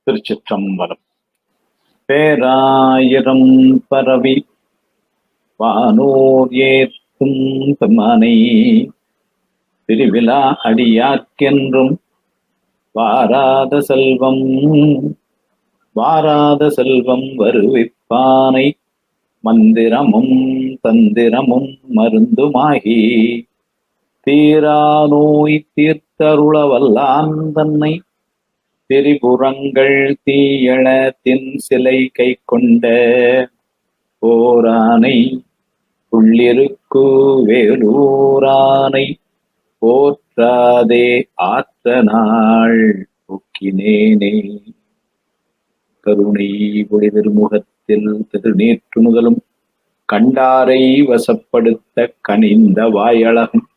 Thiruchitrambalam. பேராயிரம் பரவி வானோர் ஏத்தும் பெம்மானை பிரிவிலா அடியார்க்கென்றும் வாராத செல்வம் வருவிப்பானை மந்திரமும் தந்திரமும் மருந்துமாகி தீரா நோய் தீர்த்தருளவல்லான் தன்னை திரிபுரங்கள் தீயள தின் சிலை கை கொண்ட போரானை உள்ளிருக்கு வேலூரானை போற்றாதே ஆற்ற நாள் ஒக்கினேனே. கருணை ஒளி திருமுகத்தில் திருநீற்று முதலும் கண்டாரை வசப்படுத்த கனிந்த வாயழகும்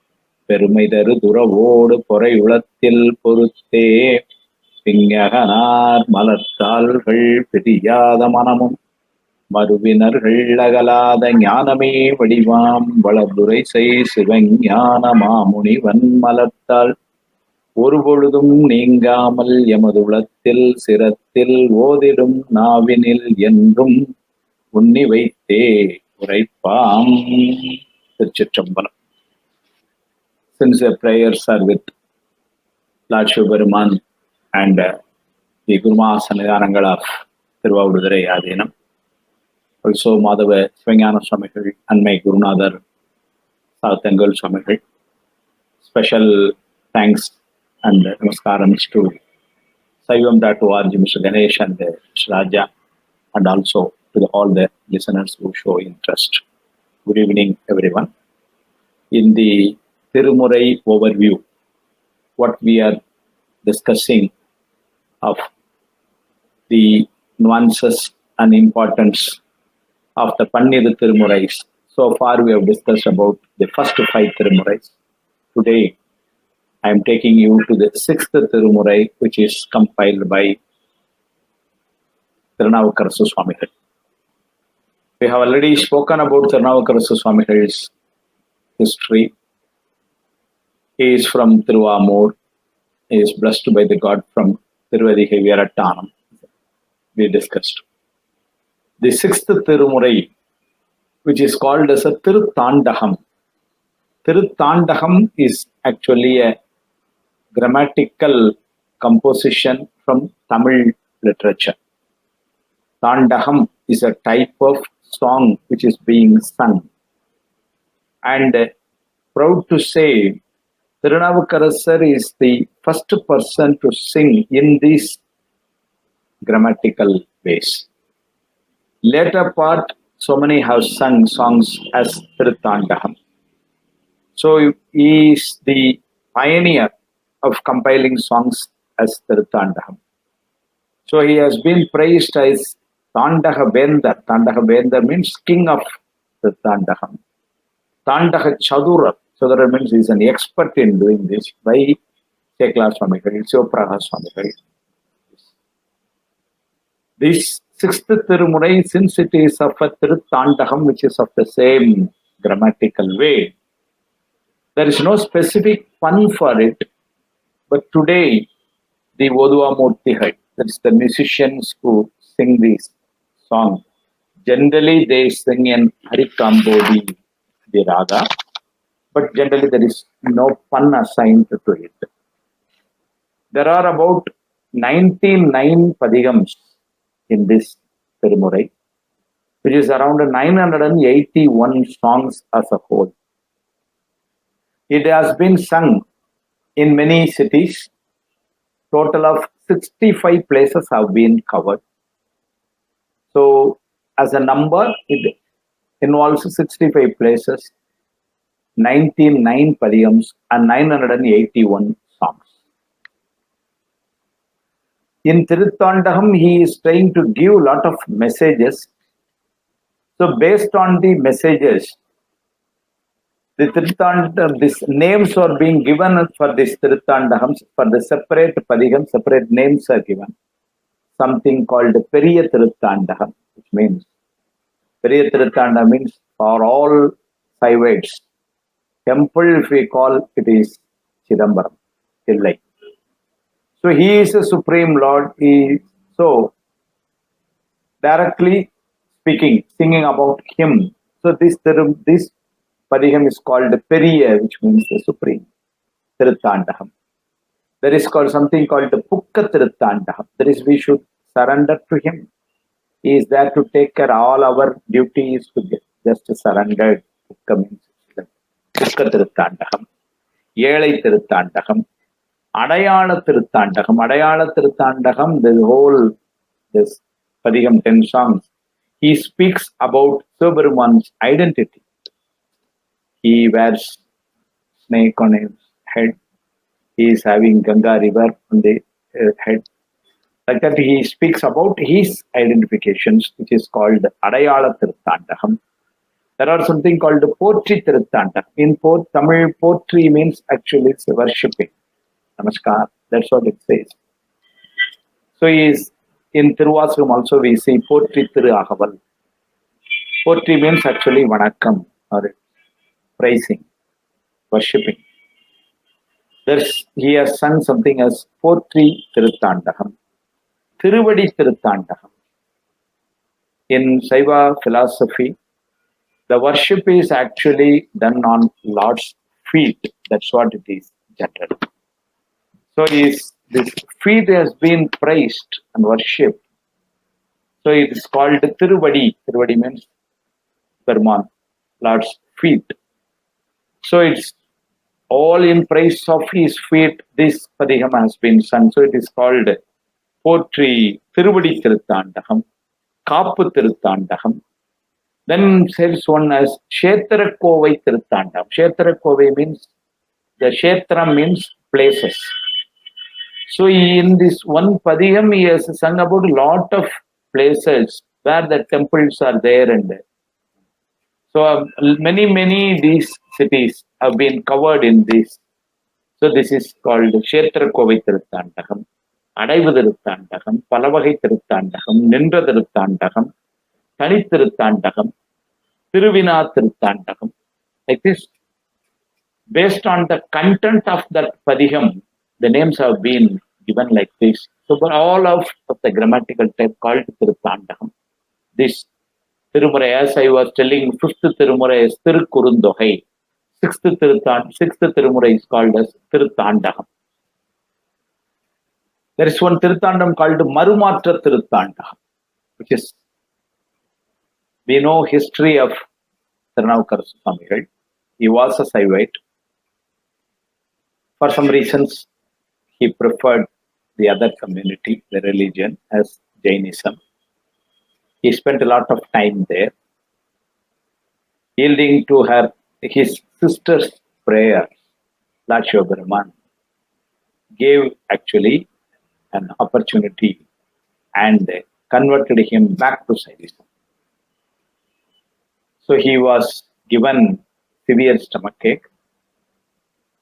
பெருமை தரு துறவோடு பொறையுளத்தில் பொறுத்தே பிங்ககனார் மலர்த்தாள்கள் பிரியாத மனமும் மறுவினர்கள் அகலாத ஞானமே வடிவாம் வளர்துரை செய் சிவஞான மாமுனிவன் மலர்த்தாள் ஒரு பொழுதும் நீங்காமல் எமது உளத்தில் சிரத்தில் ஓதிடும் நாவினில் என்றும் உண்ணி வைத்தே உரைப்பாம். திருச்சிற்றம்பலம். Sincere prayers are with Lord Shaivam and the Guruma Sannidhanangal of Thiruvavudurai Adinam. Also Madhava Svanyana Swamigal and my Gurunadhar Sathangal Swamigal. Special thanks and namaskarams to Shaivam.org, Mr. Ganesh and Mr. Raja, and also to all the listeners who show interest. Good evening, everyone. In the Thirumurai overview, what we are discussing of the nuances and importance of the Pannir Thirumurais. So far we have discussed about the first 5 Thirumurais. Today I am taking you to the 6th Thirumurai, which is compiled by Thirunavukkarasu Swamigal. We have already spoken about Thirunavukkarasu Swamigal's history. He is from Thiruvamur. He is blessed by the God from Tiruvadigai Veerattanam. We discussed. The 6th Thirumurai, which is called as a Tiruthandakam. Tiruthandakam is actually a grammatical composition from Tamil literature. Thandakam is a type of song which is being sung. And proud to say, Thirunavukkarasu is the first person to sing in these grammatical ways. Later part, so many have sung songs as Tiruthandakam. So he is the pioneer of compiling songs as Tiruthandakam. So he has been praised as Thandaka Vendar. Thandaka Vendar means king of Tiruthandakam. Thandaka Chadura. Chadura means he is an expert in doing this by Tekla Swamigal, Sivapraha Swamigal. This 6th Thirumurai, since it is of a Tiruthandakam, which is of the same grammatical way, there is no specific pun for it. But today, the Voduvamurtigal, that is the musicians who sing this song, generally they sing in Harikambodi, the raga, but generally there is no pun assigned to it. There are about 99 padigams in this Thirumurai, which is around 981 songs as a whole. It has been sung in many cities. Total of 65 places have been covered. So, as a number, it involves 65 places, 99 padigams, and 981 songs. In Tiruthandakam, he is trying to give a lot of messages. So, based on the messages, these names are being given for this Tiruthandakams. For the separate padigam, separate names are given. Something called Periya Tiruthandakam, which means Periya Tiruthandakam means for all Saivites. Temple, if we call it, is Chidambaram, Thillai. So he is a supreme Lord. So, directly speaking, singing about him. So, this Padiham is called Periya, which means the supreme. Tiruthandaham. There is called something called the Pukka Tiruthandaham. That is, we should surrender to him. He is there to take care all our duties to get just surrendered. Pukka means Pukka Tiruthandaham. Yelai Tiruthandaham. Adayala Tiruthandaham. Adayala Tiruthandaham, this Padiham 10 songs, he speaks about Sivaperuman's identity. He wears snake on his head. He is having Ganga river on the head. Like that, he speaks about his identifications, which is called Adayala Tiruthandaham. There are something called Potri Tiruthandaham. In Tamil, Potri means actually worshipping. Namaskar. That's what it says. So he is in Thiruvasuram also we see Potri Thiruagaval. Potri means actually Vanakkam or praising, worshipping. He has sung something as Potri Tiruthandaham. Thiruvadi Tiruthandaham. In Shaiva philosophy, the worship is actually done on Lord's feet. That's what it is, generally. So this feet has been praised and worshipped. So it is called Thiruvadi. Thiruvadi means Peruman, Lord's feet. So it's all in praise of his feet. This Padiham has been sung. So it is called Potri Thiruvadi Tiruthandaham, Kapu Tiruthandaham. Then says one as Kshetra Kovai Tiruthandaham. Kshetra Kovai means, the Kshetra means places. So in this one Padiham, he has sung about a lot of places where the temples are there and there. So many these cities have been covered in this. So this is called Kshetra Kovai Tiruthandaham, Adaivu Tiruthandaham, Palavagai Tiruthandaham, Nindra Tiruthandaham, Tani Tiruthandaham, Tiruvina Tiruthandaham. Like this, based on the content of that Padiham, the names have been given like this. So for all of the grammatical type called Tiruthandaham. This Thirumurai, as I was telling, fifth Thirumurai is Thirukurundogai. Sixth Thirumurai is called as Tiruthandaham. There is one Tiruthandaham called Marumatra Tiruthandaham, which is, we know history of Thirunavukkarasu Swamy. He was a Saivite. For some reasons, he preferred the other community, the religion, as Jainism. He spent a lot of time there, yielding to his sister's prayer. Lord Shaivam gave actually an opportunity and converted him back to Shaivism. So he was given severe stomachache.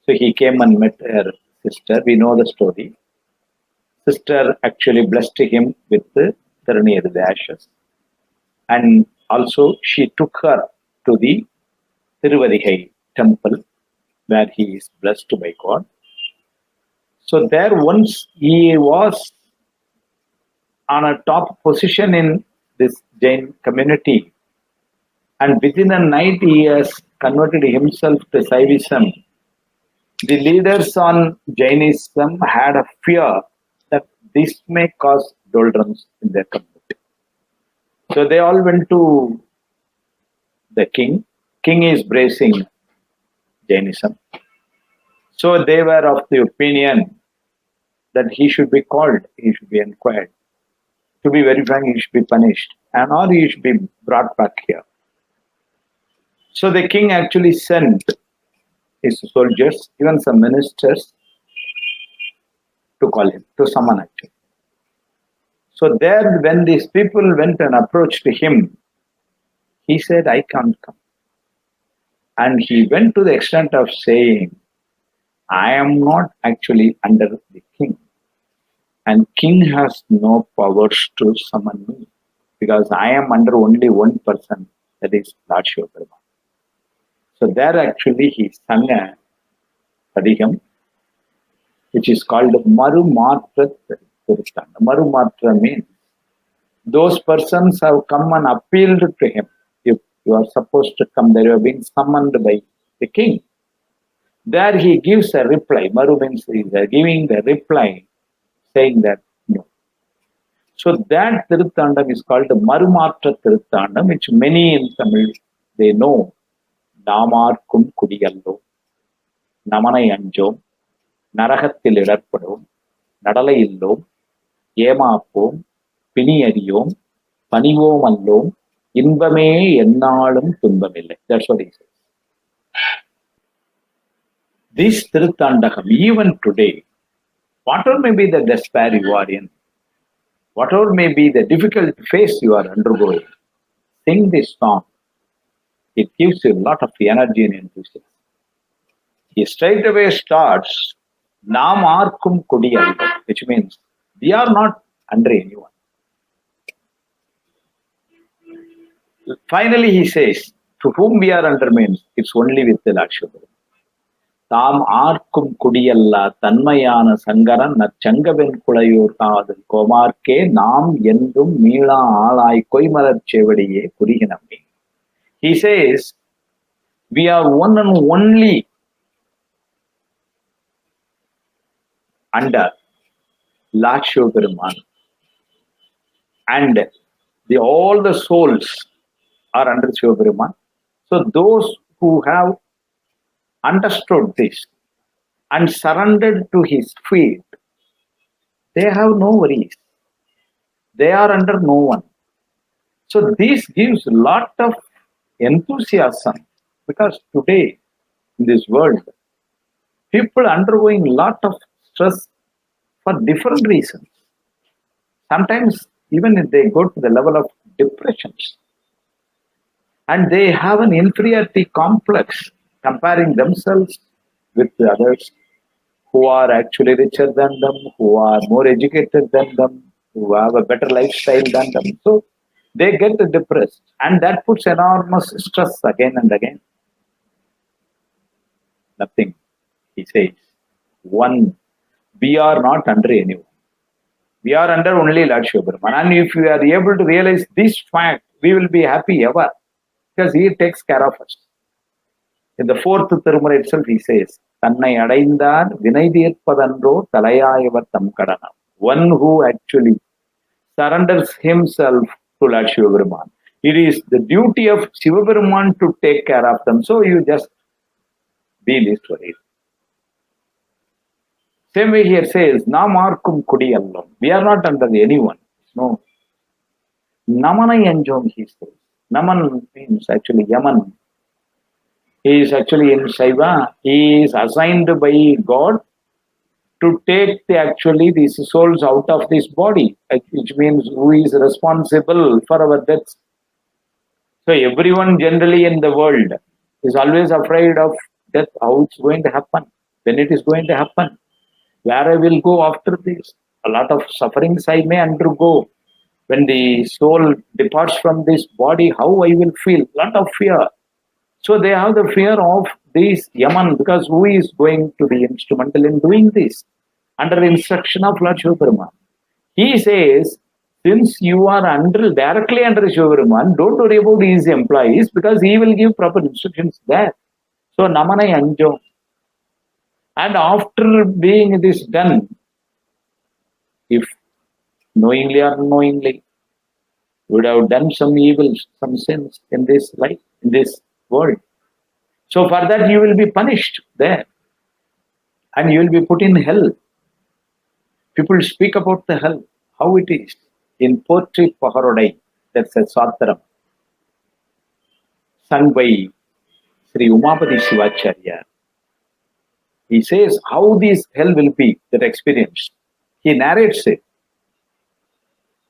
So he came and met her sister. We know the story. Sister actually blessed him with the Thirunir, the ashes. And also she took her to the Tiruvadigai temple where he is blessed by God. So there once he was on a top position in this Jain community, and within a night he has converted himself to Shaivism. The leaders on Jainism had a fear that this may cause doldrums in their community. So they all went to the king. King is bracing Jainism. So they were of the opinion that he should be called, he should be inquired. To be very frank, he should be punished, and or he should be brought back here. So the king actually sent his soldiers, even some ministers, to call him, to summon actually. So there, when these people went and approached him, he said, I can't come. And he went to the extent of saying, I am not actually under the king. And king has no powers to summon me, because I am under only one person, that is Lord Shaivam. So there actually he sang a Padiham, which is called Marumatra Tiruthandaham. Marumatra means those persons have come and appealed to him. If you are supposed to come there, you have been summoned by the king. There he gives a reply. Maru means he is giving the reply saying that no. So that Tiruthandam is called the Marumatra Tiruthandam, which many in Tamil, they know. Namarkum Kudiyallo, Namanai Anjom, Narahathil Idarpadom, Nadalai Illom, ஏமாப்போம் பிணி அறியோம் பணிவோம் அல்லோம் இன்பமே எந்நாளும் துன்பமில்லை. That's what he says. This Tiruthandakam, even today, whatever may be the despair you are in, whatever may be the difficult phase you are undergoing, sing this song. It gives you a lot of energy and enthusiasm. He straight away starts Nam Arkum Kudiyallo, which means we are not under anyone. Finally, he says, to whom we are under means, it's only with the Lord Shiva. Tam Arkum Kudiyalla Tanmayana Sangaran Nachangaven Kulayur Kadal Komarke Nam Yendum Meela Alai Koimalar Chevadiye Kurihinami. He says, we are one and only under Lord Shiva, and all the souls are under Shiva. So those who have understood this and surrendered to his feet, they have no worries. They are under no one. So this gives a lot of enthusiasm, because today in this world, people undergoing a lot of stress for different reasons. Sometimes even if they go to the level of depressions, and they have an inferiority complex, comparing themselves with the others who are actually richer than them, who are more educated than them, who have a better lifestyle than them. So they get depressed, and that puts enormous stress again and again. Nothing, he says. One, we are not under anyone. We are under only Lord Shiva. And if we are able to realize this fact, we will be happy ever, because he takes care of us. In the fourth Thirumurai itself, he says, Tannai Adaindar Vinaidirpadandro Talayayavattam Kadanam. One who actually surrenders himself to Lord Shiva. It is the duty of Shiva to take care of them. So you just be least worried. Same way here says, Namarkum Kudiyallam. We are not under anyone. No. Namanai Anjom, he says. Naman means actually Yaman. He is actually in Shaiva. He is assigned by God to take these souls out of this body, which means who is responsible for our deaths. So everyone generally in the world is always afraid of death, how it's going to happen, when it is going to happen, where I will go after this. A lot of sufferings I may undergo. When the soul departs from this body, how I will feel? A lot of fear. So they have the fear of this Yaman, because who is going to be instrumental in doing this? Under the instruction of Lord Shiva. He says, since you are directly under Shiva, don't worry about his employees, because he will give proper instructions there. So Namanai Anjo. And after being this done, if knowingly or unknowingly, would have done some evils, some sins in this life, in this world. So for that you will be punished there. And you will be put in hell. People speak about the hell, how it is. In poetry Paharodai, that's a Sataram, sung by Sri Umapati Shivacharya. He says how this hell will be, that experience. He narrates it.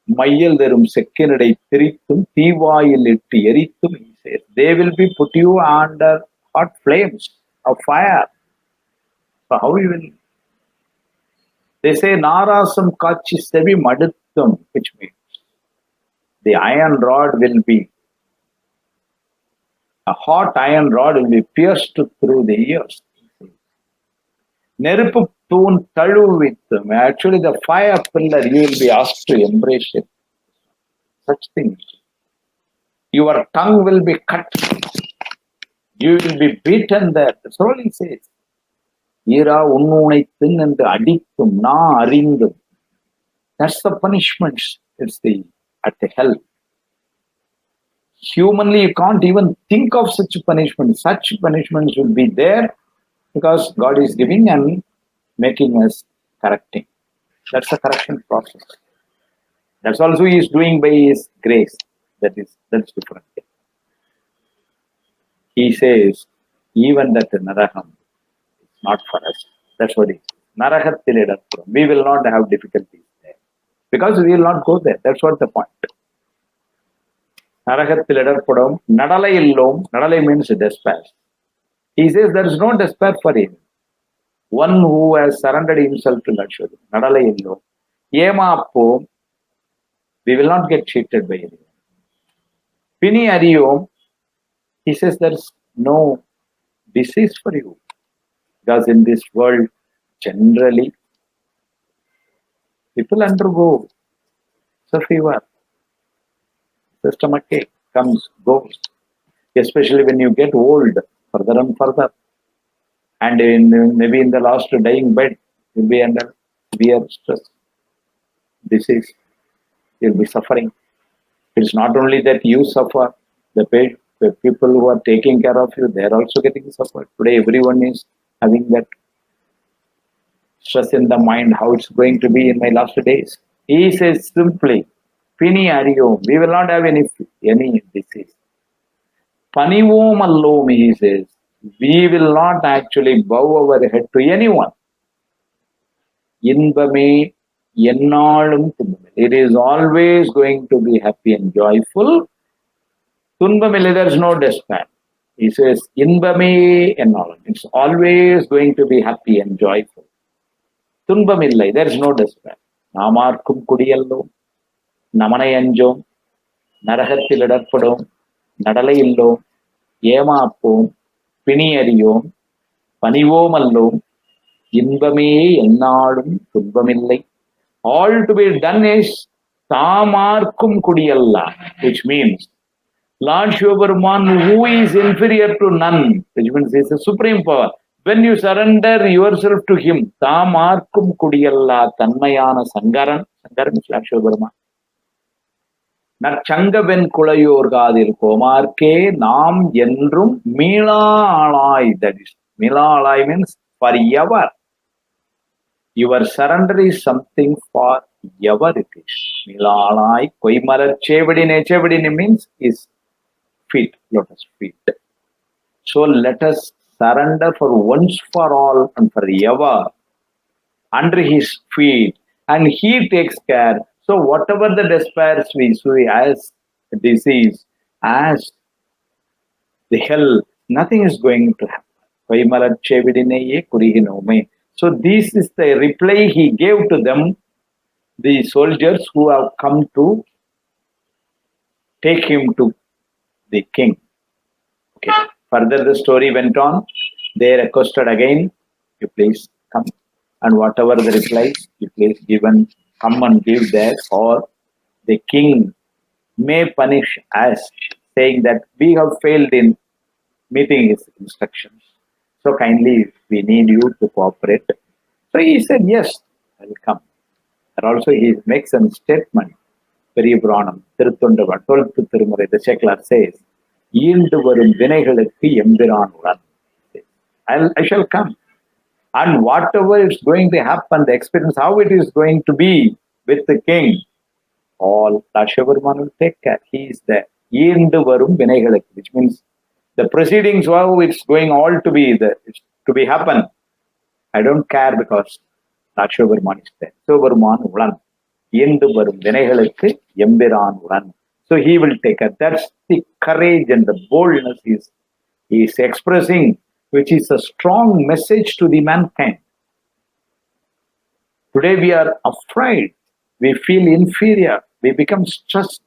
Mayal Derum Sekinadai Tiritum, Tivail Eritum, he says. They will be put you under hot flames of fire. So how you will? They say Narasam Kachi Sevi Madutum, which means the iron rod will be, a hot iron rod will be pierced through the ears. Nerupu Toon Talu with them. Actually, the fire pillar, you will be asked to embrace it. such things. Your tongue will be cut. You will be beaten there. That's all he says. Ira unnunai tin and adikkum na aringum. That's the punishment. It's at the hell. Humanly, you can't even think of such punishment. Such punishments will be there because God is giving and making us correcting. That's the correction process. That's also He is doing by His grace. That's different. He says, even that Naraham is not for us. That's what He says. Narahathilidatpuram. We will not have difficulties there. Because we will not go there. That's what the point. Narahathilidatpuram. Nadalai illom. Nadalai means despair. He says there is no despair for him. One who has surrendered himself to Lakshadri. Nadalai illom. Yema appom. We will not get cheated by anyone. Pini ariyom. He says there is no disease for you. Because in this world, generally, people undergo fever. The stomach ache comes, goes. Especially when you get old, further and further. And maybe in the last dying bed, you'll be under severe stress. Disease. You'll be suffering. It's not only that you suffer, the people who are taking care of you, they're also getting suffered. Today, everyone is having that stress in the mind, how it's going to be in my last days. He says simply, Pini Ariyo, we will not have any disease. Panivom Allom, he says, we will not actually bow our head to anyone. Inbame Yennalum Tumbamil. It is always going to be happy and joyful. Tumbamil, there is no despair. He says, Inbame Yennalum. It's always going to be happy and joyful. Tumbamillai, there is no despair. Namarkum Kudiyallo, Namanayanjom, Narahathilidatpadom, Nadalai illom, Yema appom, Pini ariyom, Panivom allom, Inbame Yennalum Tumbamillai. All to be done is Tamarkum Kudiyalla, which means Lord Shivaparman, who is inferior to none, which means he is a supreme power. When you surrender yourself to Him, Tamarkum Kudiyalla, Tanmayana Sangaran, Sangaran is Lord Shivaparman. Nachangaven Kulayorgadil Komarke, Nam Yendrum, Mila Alai, that is, Mila Alai means forever. Your surrender is something for ever it is. Milalai, Koimara Chevadine means is feet, lotus feet. So let us surrender for once for all and forever under His feet, and He takes care. So whatever the despairs we see as disease, as the hell, nothing is going to happen. Koimara Chevadine Kurihinome. So this is the reply He gave to them, the soldiers who have come to take Him to the king. Okay. Further the story went on. They requested again, you please come. And whatever the replies, you please come and give that, or the king may punish us, saying that we have failed in meeting his instructions. So kindly, we need you to cooperate. So he said, yes, I will come. And also he makes a statement, Periyapranam, Thiruchitrambalam, 12th Thirumurai, the Sheklar says, Yield varum vinaigalukku embiran uran. I shall come. And whatever is going to happen, the experience, how it is going to be with the king, all Lord Shivaparman will take care. He is there. Yield varum vinaigalukku, which means the proceedings, how it's going all to be happen. I don't care because Lord Shivaparman is there. Shivaparman ulan. Yendu varum vinaigalukku embiran ulan. So He will take care. That's the courage and the boldness He is expressing, which is a strong message to the mankind. Today we are afraid. We feel inferior. We become stressed.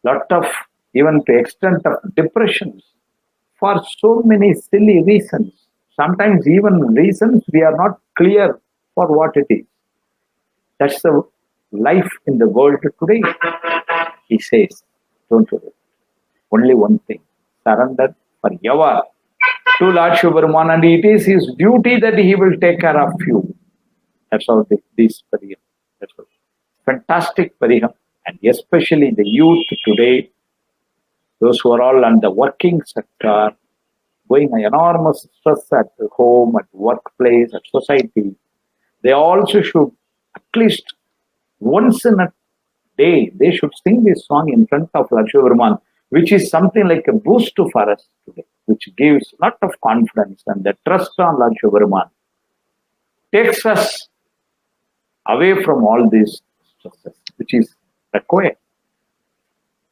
Lot of, even to extent of depressions, for so many silly reasons. Sometimes even reasons we are not clear for what it is. That's the life in the world today. he says, don't worry. Only one thing, surrender forever to Lord Shivaruman, and it is his duty that he will take care of you. That's how this pariham. That's all. Fantastic pariham. And especially the youth today, those who are all on the working sector, going enormous stress at home, at workplace, at society, they also should, at least once in a day, they should sing this song in front of Lord Shivaruman, which is something like a boost for us today, which gives a lot of confidence and the trust on Lord Shivaruman, takes us away from all these stresses, which is required.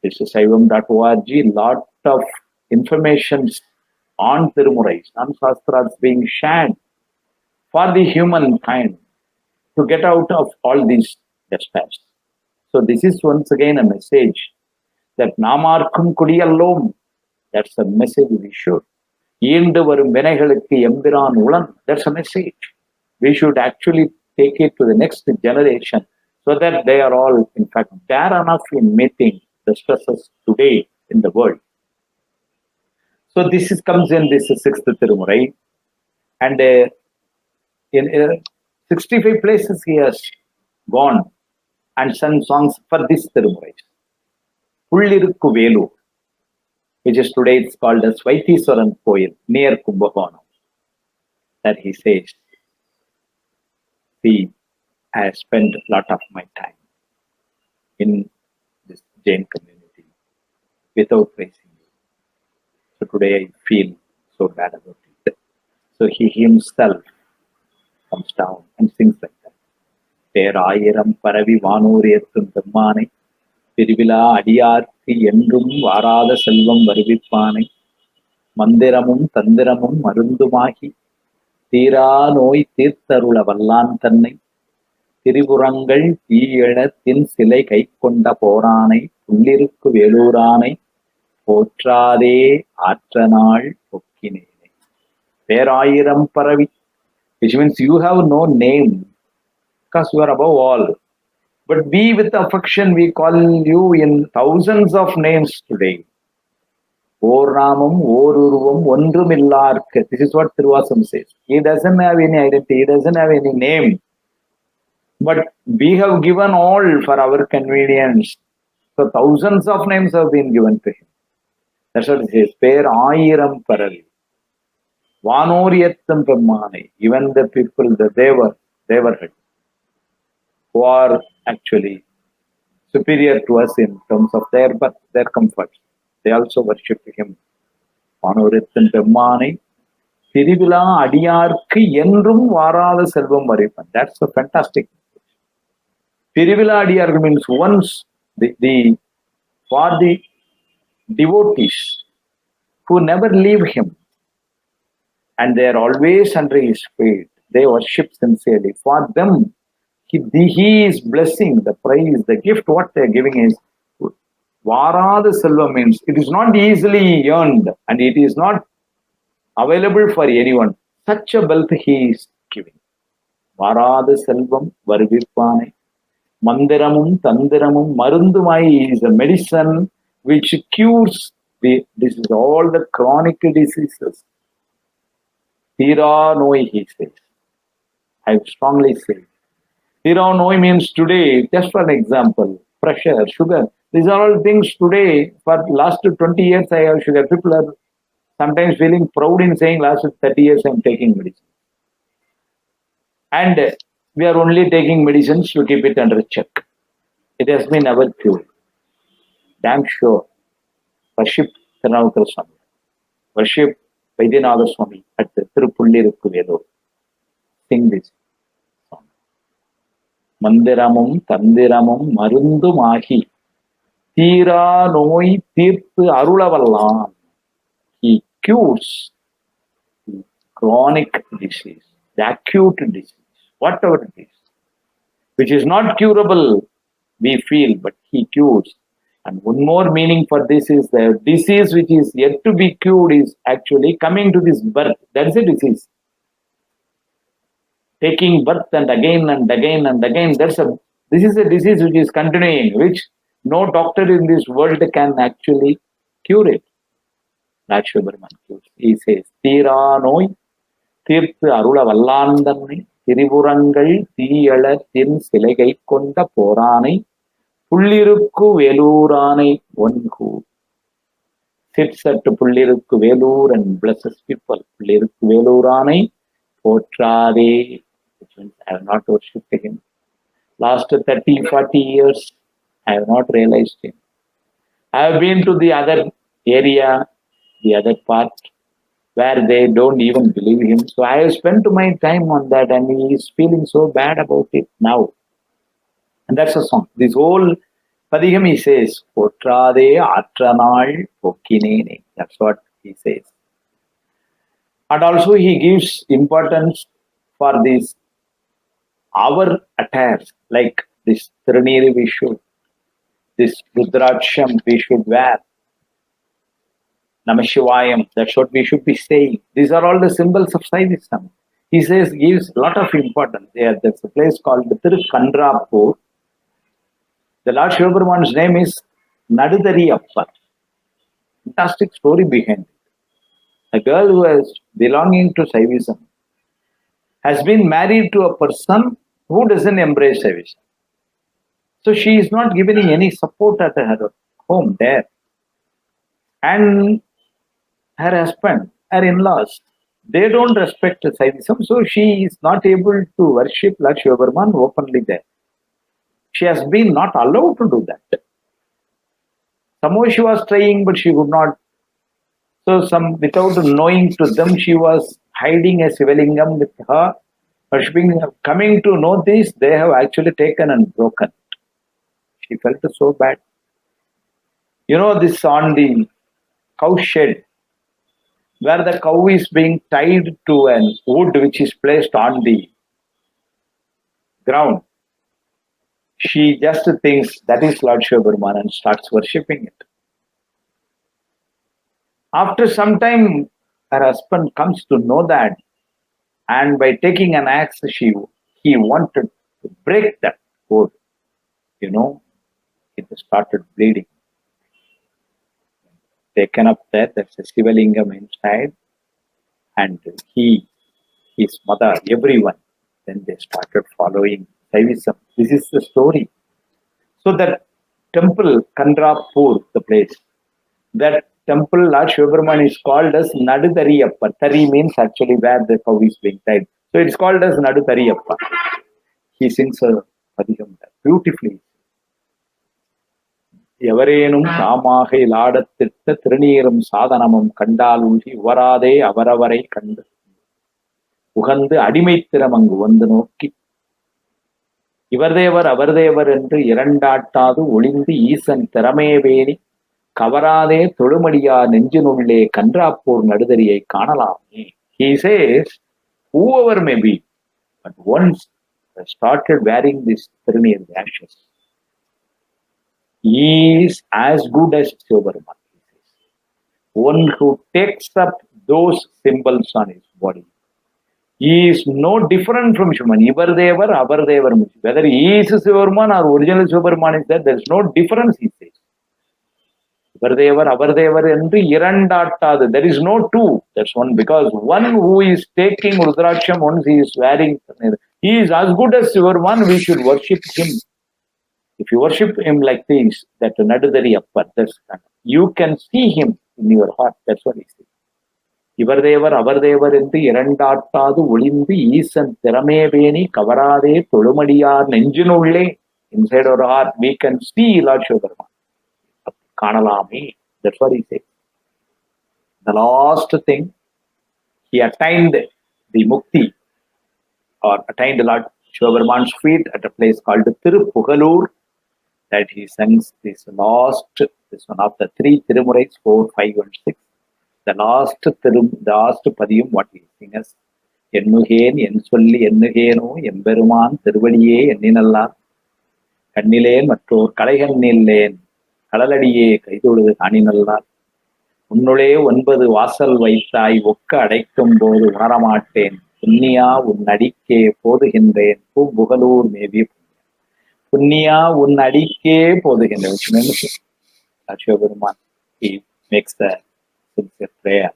This is Shaivam.org, lot of information on Thirumurai, on Shastras being shared for the humankind to get out of all these despairs. So this is once again a message that Namarkum Kudiyallom, that's a message we should. Eendu varum vinegalukku embiran ulan, that's a message. We should actually take it to the next generation so that they are all, in fact, dare enough in meeting the stresses today in the world. So this comes in this sixth Thirumurai, and in 65 places he has gone and sung songs for this Thirumurai. Pullirukku Velu, which is today it's called as Vaithiswaran Koil near Kumbakonam. That he says, see, I have spent a lot of my time in this Jain community without praising you. So today I feel so bad about it. So he himself comes down and sings like that. Therayiram Paravi Vanuriyatthum Dhammane Tiruvila Adiyarkku Endrum Varada Selvam Varuvippanai Mandiramum Tandiramum Marundumahi Thira Noi Tirtharula Vallan Thannai Thiripurangal Thiyela Thin Silai Kaikkonda Poranai Pullirukku Veluranai Potrade Atranal Pokkinene. Therayiram Paravi, which means you have no name because you are above all. But we with affection, we call you in thousands of names today. Ornamam, Oruruvam, Ondrumillarkku. This is what Thiruvasam says. He doesn't have any identity, he doesn't have any name. But we have given all for our convenience. So thousands of names have been given to him. That's what it says. Therayiram Paravi. Vanuriyatthum Dhammane. Even the people, the Devarhead, who are actually superior to us in terms of their birth, their comfort, they also worship him. Vanuriyatthum Dhammane. Tiruvila Adiyarkku Endrum Varada Selvam Varuvippanai. That's a fantastic message. Tiruvila Adiyarkku means once for the devotees who never leave him and they are always under his feet, they worship sincerely. For them, he is blessing, the praise, the gift, what they are giving is Varada Selvam, means it is not easily earned and it is not available for anyone. Such a wealth he is giving. Varada Selvam Varuvippanai Mandiramum Tandiramum Marundumai is a medicine which cures this is all the chronic diseases. Thira Noi, he says. I strongly say. Thira Noi means today, just for an example, pressure, sugar. These are all things today. For last 20 years I have sugar. People are sometimes feeling proud in saying last 30 years I am taking medicine. And we are only taking medicines to keep it under check. It has been never cured. Damn sure. Worship Thirunavukkarasu. Worship Vaidyanatha at the Thirupullirukku Velu. Sing this song. Mandiramum Tandiramum Marundumahi Thira Noi Tirthu Arulavallan. He cures the chronic disease, the acute disease, whatever it is, which is not curable, we feel, but he cures. And one more meaning for this is the disease which is yet to be cured is actually coming to this birth. That's a disease. Taking birth and again and again and again. This is a disease which is continuing, which No doctor in this world can actually cure it. Lord Shaivam cures. He says, Tira noi, Tirthu Arula Vallandanai, Thirivurangal, Thiyala, Thin Silagai Konda Porani, Pullirukku Velurani, one who sits at Pullirukku Velur and blesses people. Pullirukku Velurani, Potrade, which means I have not worshipped him. Last 30, 40 years, I have not realized him. I have been to the other area, the other part, where they don't even believe him. So I have spent my time on that, and he is feeling so bad about it now. And that's a song. This whole Padiham he says, Potrade Atranal Pokinene. That's what he says. And also he gives importance for this our attires, like this Thiruniri we should, this Rudraksham we should wear, Namashivayam, that's what we should be saying. These are all the symbols of Shaivism. He says, gives a lot of importance. There's a place called Thiruchitrambalam. The Lord Shaivaman's name is Nadudari Appar. Fantastic story behind it. A girl who is belonging to Shaivism has been married to a person who doesn't embrace Shaivism. So she is not giving any support at her home there. And her husband, her in-laws, they don't respect Shaivism, so she is not able to worship Lord Shaivaman openly there. She has been not allowed to do that. Somehow she was trying, but she could not. So without knowing to them, she was hiding a Sivalingam with her. Worshipping, coming to know this, they have actually taken and broken. She felt so bad. You know, this on the cow shed, where the cow is being tied to an wood which is placed on the ground. She just thinks that is Lord Shaivaman and starts worshipping it. After some time, her husband comes to know that, and by taking an axe, he wanted to break that wood. You know, it started bleeding. Taken up there, there's a Sivalingam inside, and his mother, everyone, then they started following Shaivism. This is the story. So that temple, Kandrapur, the place, that temple, Lord Shaivaman is called as Nadudariyappa. Tari means actually where the cow is being tied. So it's called as Nadudariyappa. He sings a Padiham beautifully. எவரேனும் தாமாக இலாடத்திட்ட திருநீரும் சாதனமும் கண்டாலூழி உவராதே அவரவரை கண்டு உகந்து அடிமைத்திறம் அங்கு வந்து நோக்கி இவர்தேவர் அவர்தேவர் என்று இரண்டாட்டாது ஒளிந்து ஈசன் திறமேவேணி கவராதே தொழுமடியார் நெஞ்சினுள்ளே கன்றாப்போர் நடுதறியை காணலாமே. He says, whoever may be, but once started wearing this Thiruneer ashes, he is as good as Shaivaman. One who takes up those symbols on his body, he is no different from Shaivaman. Ivardevar, Avardevar. Whether he is Shaivaman or original Shaivaman is there is no difference, he says. Ivardevar, Avardevar endru irandattadu. There is no two. That's one, because one who is taking Rudraksham, once he is wearing, he is as good as Shaivaman. We should worship him. If you worship him like this, that Nadudari Appar, you can see him in your heart. That's what he says. Ivardevar, Avardevar என்று இரண்டாட்டாது ஒளிந்து ஈசன் திறமேவேணி கவராதே தொழுமடியார் நெஞ்சினுள்ளே. Inside our heart, we can see Lord Shaivaman. காணலாமே. That's what he says. The last thing, he attained the mukti, or attained Lord Shaivaman's feet at a place called Thirupugalur, that he sings this one of the three Thirumurais, 4, 5 and 6. The last Padiyam, what he sings, Ennuhen, Ensolli, Ennuheno, Emberuman, Thiruvadiye, Enninallar, Kannilen, Mattor, Kalaihannilen, Kalaladiye, Kaitulu, Aninallar, Unnule, Unbadu, Vasal, Vaitai, Vokka, Adaikumbodu, Varamaten, Punniya, Unnadike, Podu Hindren, Pugalur, maybe Punniya unnadike poduginda, which means Shivaperuman, he makes the sincere prayer.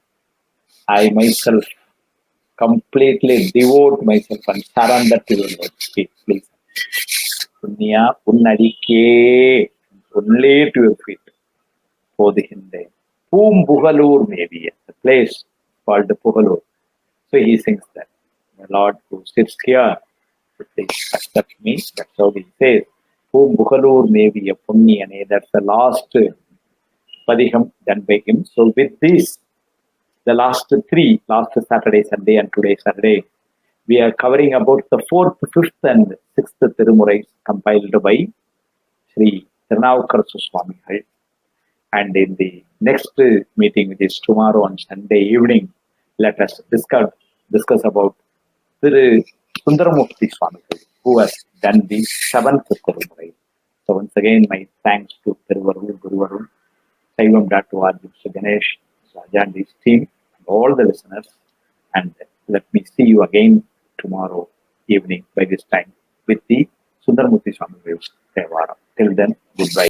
I myself completely devote myself and surrender to your Lord. Please. Punniya unnadike, only to your feet. Poduhinde. Pugalur maybe, a place called Pugalur. So he sings that. The Lord who sits here, please accept me. That's how he says. Pugalur maybe a punyane. That's the last padiham done by him. So with this, the last Saturday, Sunday, and today, Saturday, we are covering about the 4th, 5th, and 6th Thirumurai compiled by Shri Thirunavukkarasu Swamy. And in the next meeting, which is tomorrow on Sunday evening, let us discuss about Sundaramurti Swami, who has done the 7th Thirumurai. So once again, my thanks to Thiruvarul, Guruvarul, Shaivam.org, Mr. Ganesh, Raja and his team, and all the listeners. And let me see you again tomorrow evening by this time with the Sundaramurti Swami Devara. Till then, goodbye.